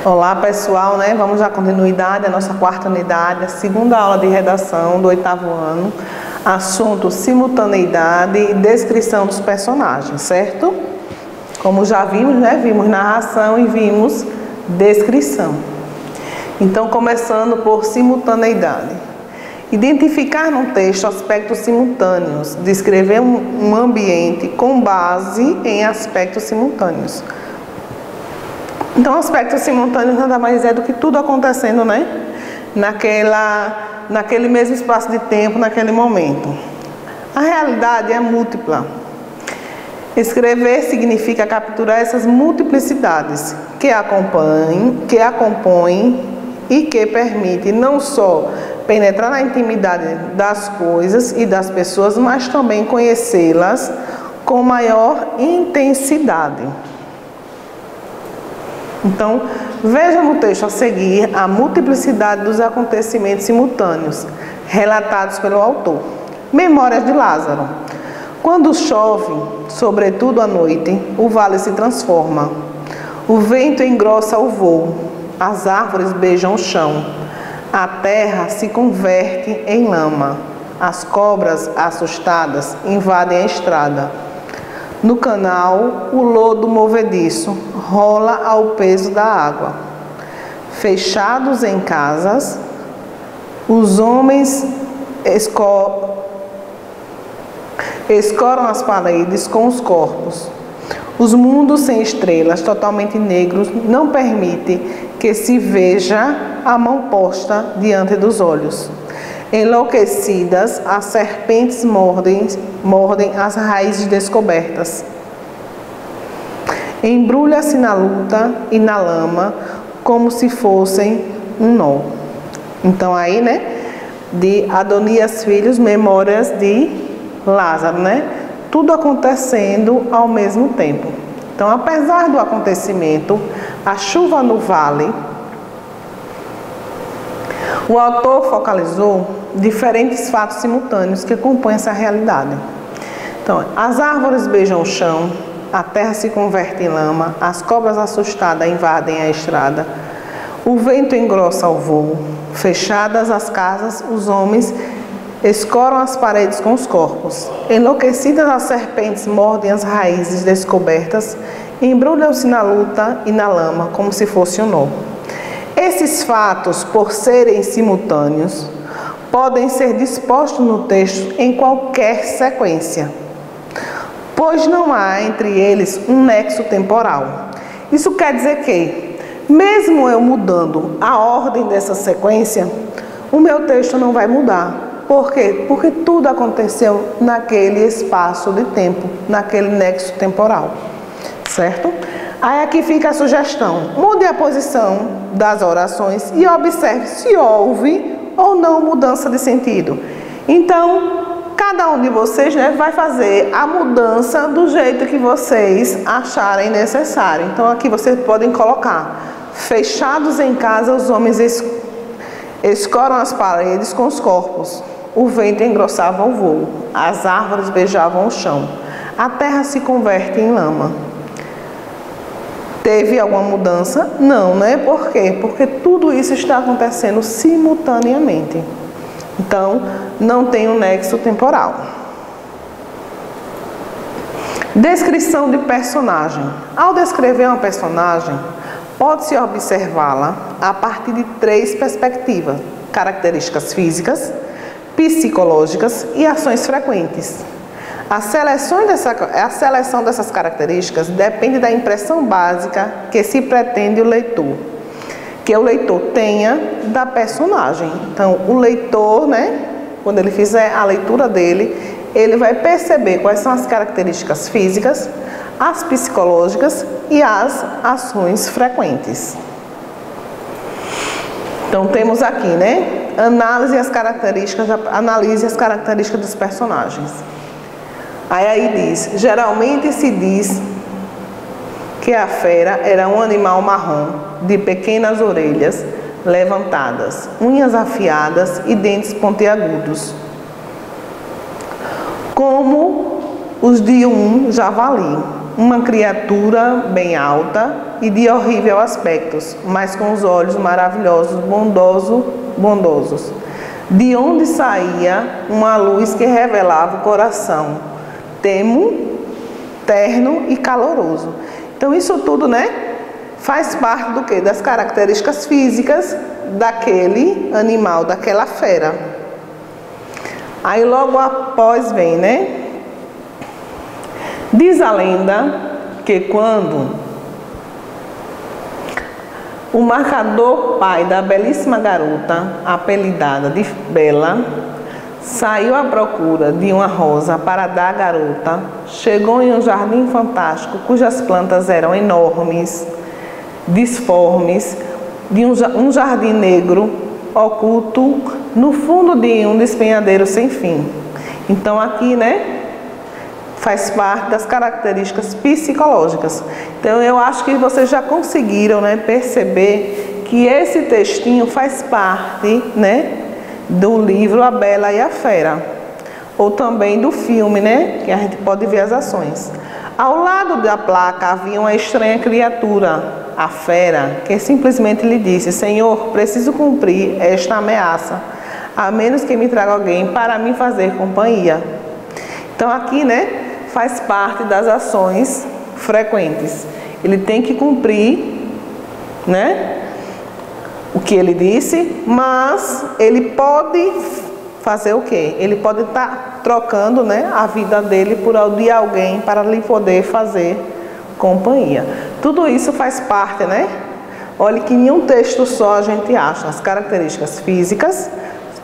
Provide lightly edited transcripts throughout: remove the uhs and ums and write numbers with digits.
Olá pessoal, vamos dar continuidade à nossa quarta unidade, a segunda aula de redação do 8º ano, assunto simultaneidade e descrição dos personagens, certo? Como já vimos, vimos narração e vimos descrição. Então, começando por simultaneidade. Identificar no texto aspectos simultâneos, descrever um ambiente com base em aspectos simultâneos. Então, aspectos simultâneos nada mais é do que tudo acontecendo, naquele mesmo espaço de tempo, naquele momento. A realidade é múltipla. Escrever significa capturar essas multiplicidades que a compõem e que permite não só penetrar na intimidade das coisas e das pessoas, mas também conhecê-las com maior intensidade. Então, veja no texto a seguir a multiplicidade dos acontecimentos simultâneos relatados pelo autor. Memórias de Lázaro. Quando chove, sobretudo à noite, o vale se transforma. O vento engrossa o voo, as árvores beijam o chão, a terra se converte em lama, as cobras assustadas invadem a estrada. No canal, o lodo movediço rola ao peso da água. Fechados em casas, os homens escoram as paredes com os corpos. Os mundos sem estrelas, totalmente negros, não permitem que se veja a mão posta diante dos olhos. Enlouquecidas, as serpentes mordem as raízes descobertas. Embrulha-se na luta e na lama, como se fossem um nó. Então aí, de Adonias Filhos, Memórias de Lázaro, Tudo acontecendo ao mesmo tempo. Então, apesar do acontecimento, a chuva no vale, o autor focalizou diferentes fatos simultâneos que compõem essa realidade. Então, as árvores beijam o chão, a terra se converte em lama, as cobras assustadas invadem a estrada, o vento engrossa o voo, fechadas as casas, os homens escoram as paredes com os corpos, enlouquecidas as serpentes mordem as raízes descobertas, embrulham-se na luta e na lama, como se fosse um nó. Esses fatos, por serem simultâneos, podem ser dispostos no texto em qualquer sequência, pois não há entre eles um nexo temporal. Isso quer dizer que, mesmo eu mudando a ordem dessa sequência, o meu texto não vai mudar. Por quê? Porque tudo aconteceu naquele espaço de tempo, naquele nexo temporal, certo? Aí aqui fica a sugestão. Mude a posição das orações e observe se houve ou não mudança de sentido. Então, cada um de vocês vai fazer a mudança do jeito que vocês acharem necessário. Então, aqui vocês podem colocar: fechados em casa, os homens escoram as paredes com os corpos. O vento engrossava o voo. As árvores beijavam o chão. A terra se converte em lama. Teve alguma mudança? Não, Por quê? Porque tudo isso está acontecendo simultaneamente. Então, não tem um nexo temporal. Descrição de personagem. Ao descrever uma personagem, pode-se observá-la a partir de 3 perspectivas: características físicas, psicológicas e ações frequentes. A seleção dessas características depende da impressão básica que se pretende que o leitor tenha da personagem. Então, o leitor, quando ele fizer a leitura dele, ele vai perceber quais são as características físicas, as psicológicas e as ações frequentes. Então, temos aqui, analise as características dos personagens. Aí diz: geralmente se diz que a fera era um animal marrom, de pequenas orelhas, levantadas, unhas afiadas e dentes pontiagudos, como os de um javali, uma criatura bem alta e de horrível aspecto, mas com os olhos maravilhosos, bondosos, de onde saía uma luz que revelava o coração, terno e caloroso. Então isso tudo, faz parte do quê? Das características físicas daquele animal, daquela fera. Aí logo após vem, diz a lenda que quando o marcador pai da belíssima garota, apelidada de Bela, saiu à procura de uma rosa para dar à garota, chegou em um jardim fantástico cujas plantas eram enormes, disformes, de um jardim negro oculto no fundo de um despenhadeiro sem fim. Então aqui, faz parte das características psicológicas. Então eu acho que vocês já conseguiram, perceber que esse textinho faz parte, do livro A Bela e a Fera, ou também do filme, que a gente pode ver as ações. Ao lado da placa havia uma estranha criatura, a fera, que simplesmente lhe disse: Senhor, preciso cumprir esta ameaça, a menos que me traga alguém para me fazer companhia. Então aqui, faz parte das ações frequentes. Ele tem que cumprir, o que ele disse, mas ele pode fazer o quê? Ele pode estar trocando, a vida dele por de alguém para lhe poder fazer companhia. Tudo isso faz parte, Olha que em um texto só a gente acha as características físicas,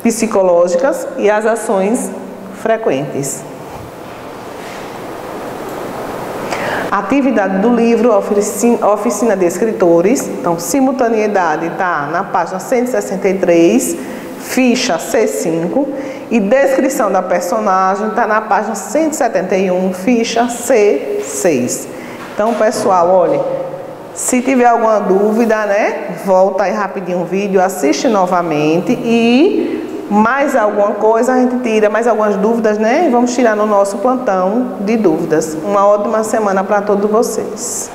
psicológicas e as ações frequentes. A atividade do livro, Oficina de Escritores. Então, simultaneidade está na página 163, ficha C5. E descrição da personagem está na página 171, ficha C6. Então, pessoal, olha, se tiver alguma dúvida, volta aí rapidinho o vídeo, assiste novamente e mais alguma coisa a gente tira, mais algumas dúvidas, e vamos tirar no nosso plantão de dúvidas. Uma ótima semana para todos vocês.